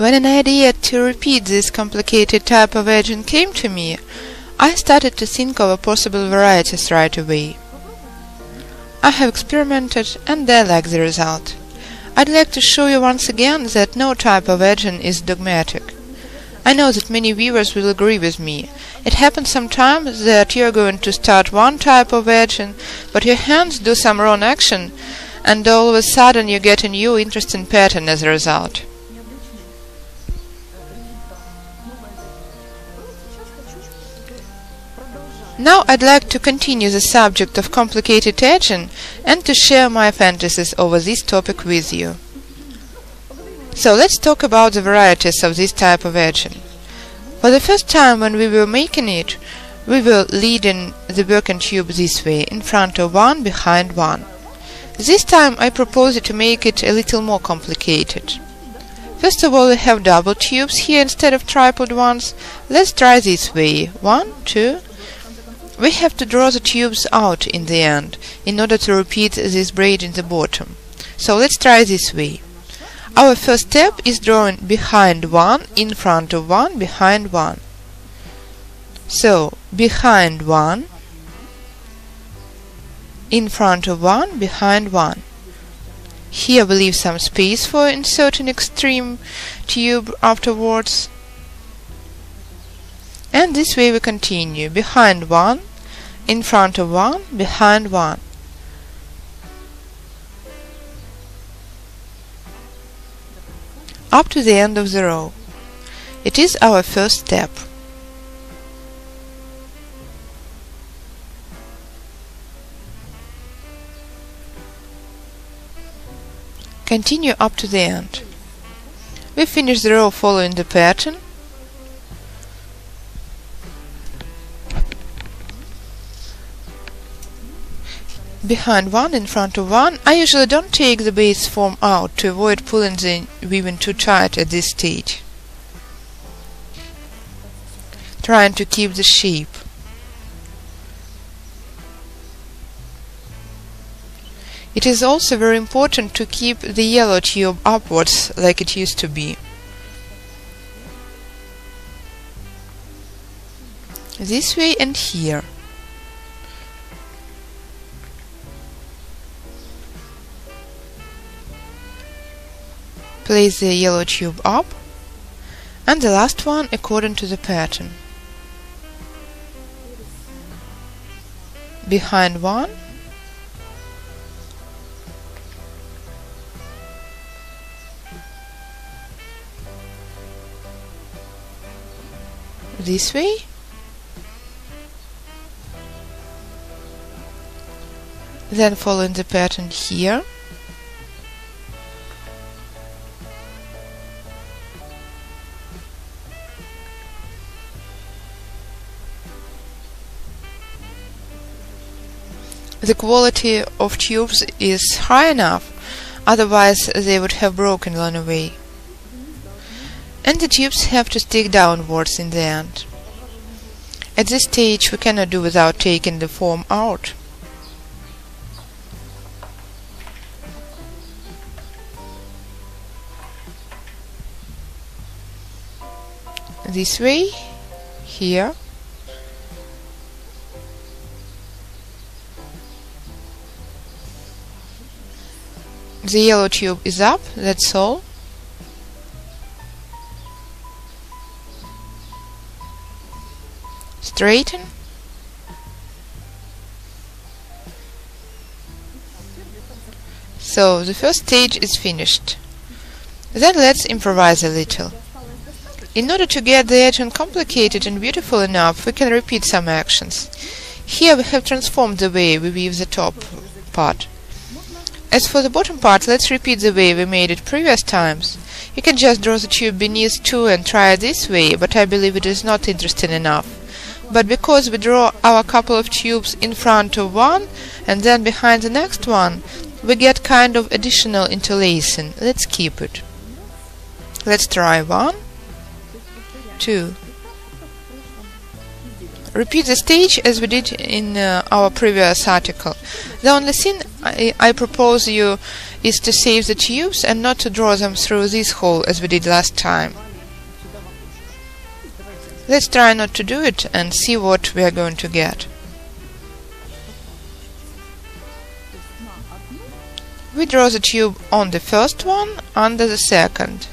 When an idea to repeat this complicated type of edging came to me, I started to think of possible varieties right away. I have experimented and I like the result. I'd like to show you once again that no type of edging is dogmatic. I know that many viewers will agree with me. It happens sometimes that you're going to start one type of edging, but your hands do some wrong action, and all of a sudden you get a new interesting pattern as a result. Now I'd like to continue the subject of complicated edging and to share my fantasies over this topic with you. So let's talk about the varieties of this type of edging. For the first time when we were making it, we were leading the working tube this way, in front of one, behind one. This time I propose to make it a little more complicated. First of all, we have double tubes here instead of tripled ones. Let's try this way. 1, 2. We have to draw the tubes out in the end, in order to repeat this braid in the bottom. So let's try this way. Our first step is drawing behind one, in front of one, behind one. So, behind one, in front of one, behind one. Here we leave some space for inserting extreme tube afterwards. And this way we continue. Behind one, in front of one, behind one. Up to the end of the row. It is our first step. Continue up to the end. We finish the row following the pattern. Behind one, in front of one. I usually don't take the base form out to avoid pulling the weaving too tight at this stage, trying to keep the shape. It is also very important to keep the yellow tube upwards like it used to be. This way and here. Place the yellow tube up, and the last one according to the pattern. Behind one, this way, then following the pattern here. The quality of tubes is high enough, otherwise they would have broken along the way. And the tubes have to stick downwards in the end. At this stage we cannot do without taking the form out. This way, here. The yellow tube is up, that's all. Straighten. So the first stage is finished. Then let's improvise a little. In order to get the edging complicated and beautiful enough, we can repeat some actions. Here we have transformed the way we weave the top part. As for the bottom part, let's repeat the way we made it previous times. You can just draw the tube beneath too and try it this way, but I believe it is not interesting enough. But because we draw our couple of tubes in front of one and then behind the next one, we get kind of additional interlacing. Let's keep it. Let's try 1, 2. Repeat the stage as we did in our previous article. The only thing I propose you is to save the tubes and not to draw them through this hole as we did last time. Let's try not to do it and see what we are going to get. We draw the tube on the first one, under the second.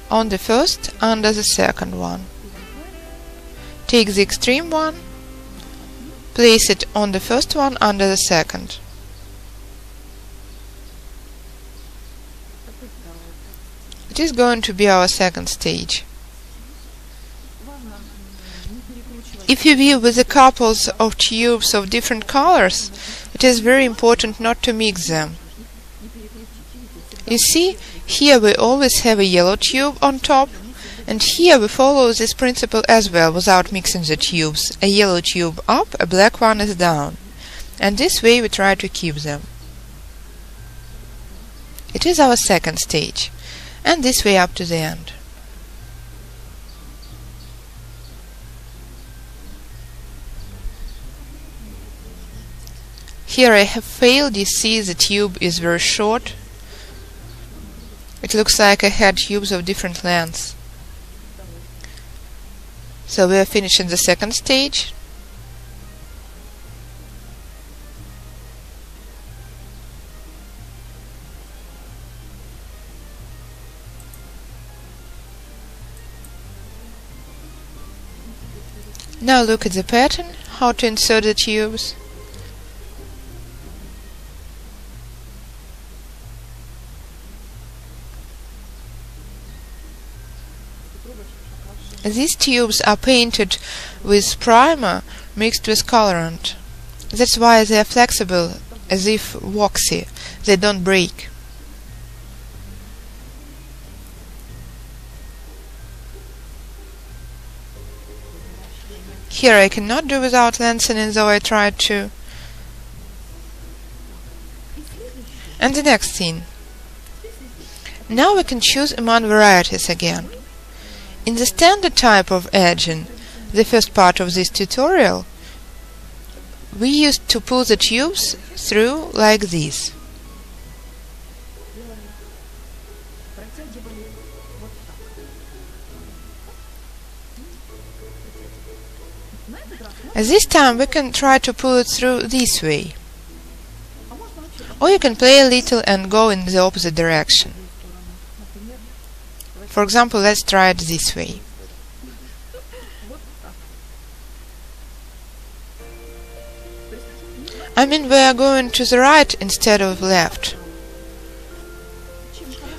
On the first, under the second one. Take the extreme one, place it on the first one, under the second. It is going to be our second stage. If you weave with a couple of tubes of different colors, it is very important not to mix them. You see, here we always have a yellow tube on top, and here we follow this principle as well without mixing the tubes. A yellow tube up, a black one is down. And this way we try to keep them. It is our second stage, and this way up to the end. Here I have failed. You see the tube is very short. It looks like I had tubes of different lengths. So we are finishing the second stage. Now look at the pattern, how to insert the tubes. These tubes are painted with primer mixed with colorant. That's why they are flexible, as if waxy. They don't break. Here I cannot do without lengthening, though I tried to. And the next scene. Now we can choose among varieties again. In the standard type of edging, the first part of this tutorial, we used to pull the tubes through like this. At this time we can try to pull it through this way. Or you can play a little and go in the opposite direction. For example, let's try it this way. I mean, we are going to the right instead of left.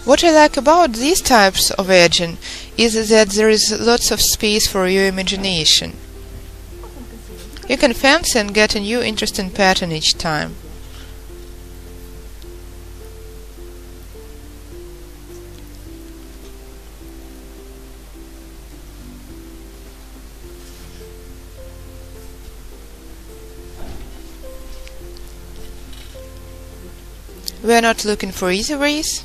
What I like about these types of edging is that there is lots of space for your imagination. You can fancy and get a new interesting pattern each time. We are not looking for easy ways.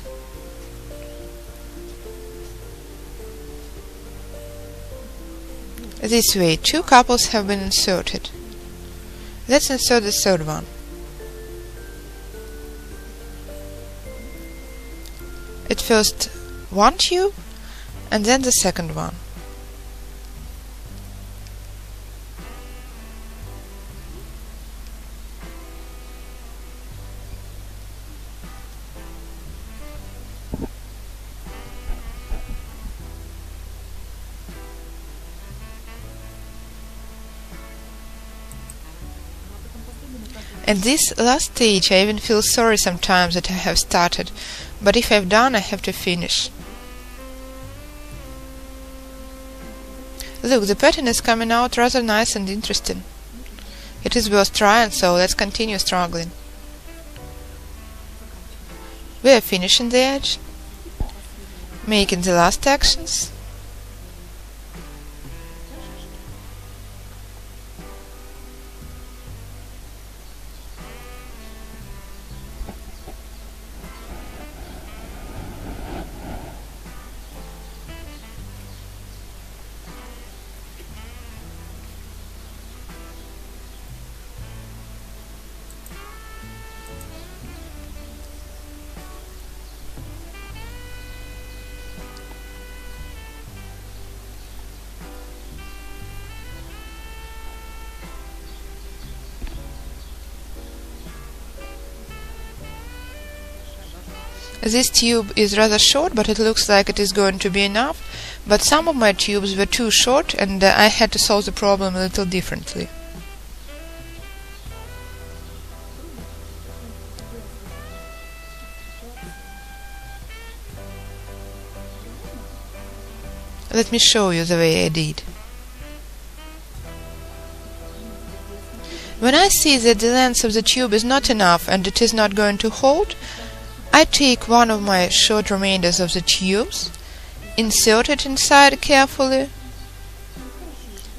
This way, two couples have been inserted. Let's insert the third one. At first one tube, and then the second one. At this last stage I even feel sorry sometimes that I have started, but if I've done, I have to finish. Look, the pattern is coming out rather nice and interesting. It is worth trying, so let's continue struggling. We are finishing the edge, making the last actions. This tube is rather short, but it looks like it is going to be enough. But some of my tubes were too short, and I had to solve the problem a little differently. Let me show you the way I did. When I see that the length of the tube is not enough and it is not going to hold, I take one of my short remainders of the tubes, insert it inside carefully,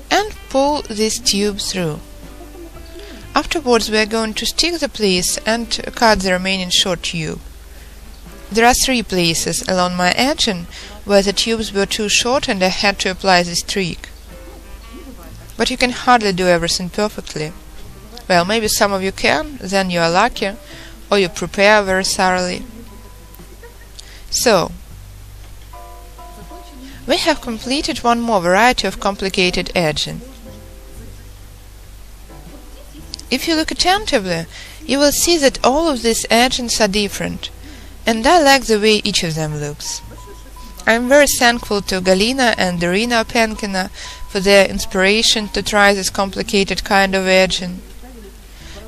and pull this tube through. Afterwards we are going to stick the piece and cut the remaining short tube. There are 3 places along my edging where the tubes were too short and I had to apply this trick. But you can hardly do everything perfectly. Well, maybe some of you can, then you are lucky, or you prepare very thoroughly. So, we have completed one more variety of complicated edging. If you look attentively, you will see that all of these edgings are different, and I like the way each of them looks. I am very thankful to Galina and Irina Penkina for their inspiration to try this complicated kind of edging.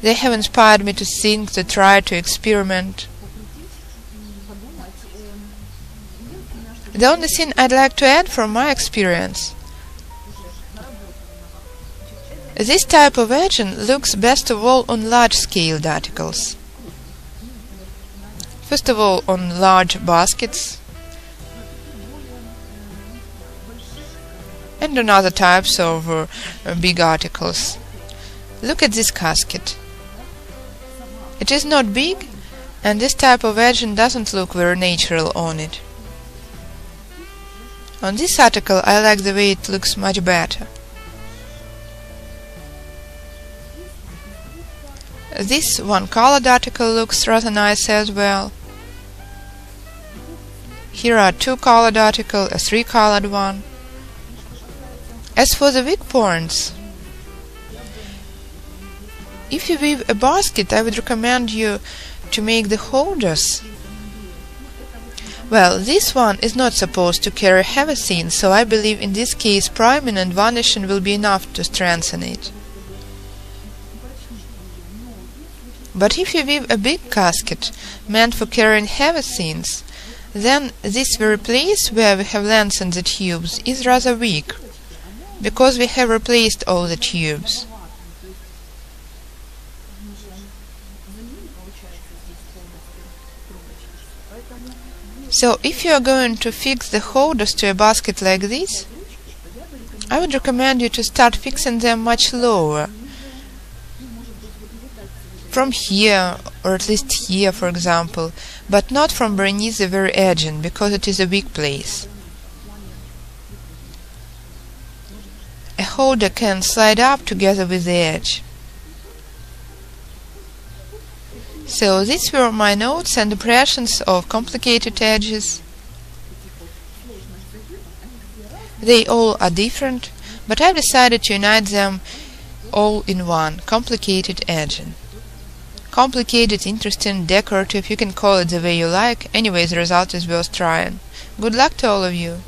They have inspired me to think, to try, to experiment. The only thing I'd like to add from my experience: this type of edging looks best of all on large-scale articles. First of all, on large baskets, and on other types of big articles. Look at this casket. It is not big, and this type of edging doesn't look very natural on it. On this article I like the way it looks much better. This one-colored article looks rather nice as well. Here are 2-colored article, a 3-colored one. As for the weak points, if you weave a basket, I would recommend you to make the holders. Well, this one is not supposed to carry heavy things, so I believe in this case priming and varnishing will be enough to strengthen it. But if you weave a big casket meant for carrying heavy things, then this very place where we have lengthened the tubes is rather weak, because we have replaced all the tubes. So if you are going to fix the holders to a basket like this, I would recommend you to start fixing them much lower. From here, or at least here, for example, but not from beneath the very edging, because it is a weak place. A holder can slide up together with the edge. So these were my notes and impressions of complicated edges. They all are different, but I've decided to unite them all in one: complicated edging. Complicated, interesting, decorative, you can call it the way you like. Anyway, the result is worth trying. Good luck to all of you!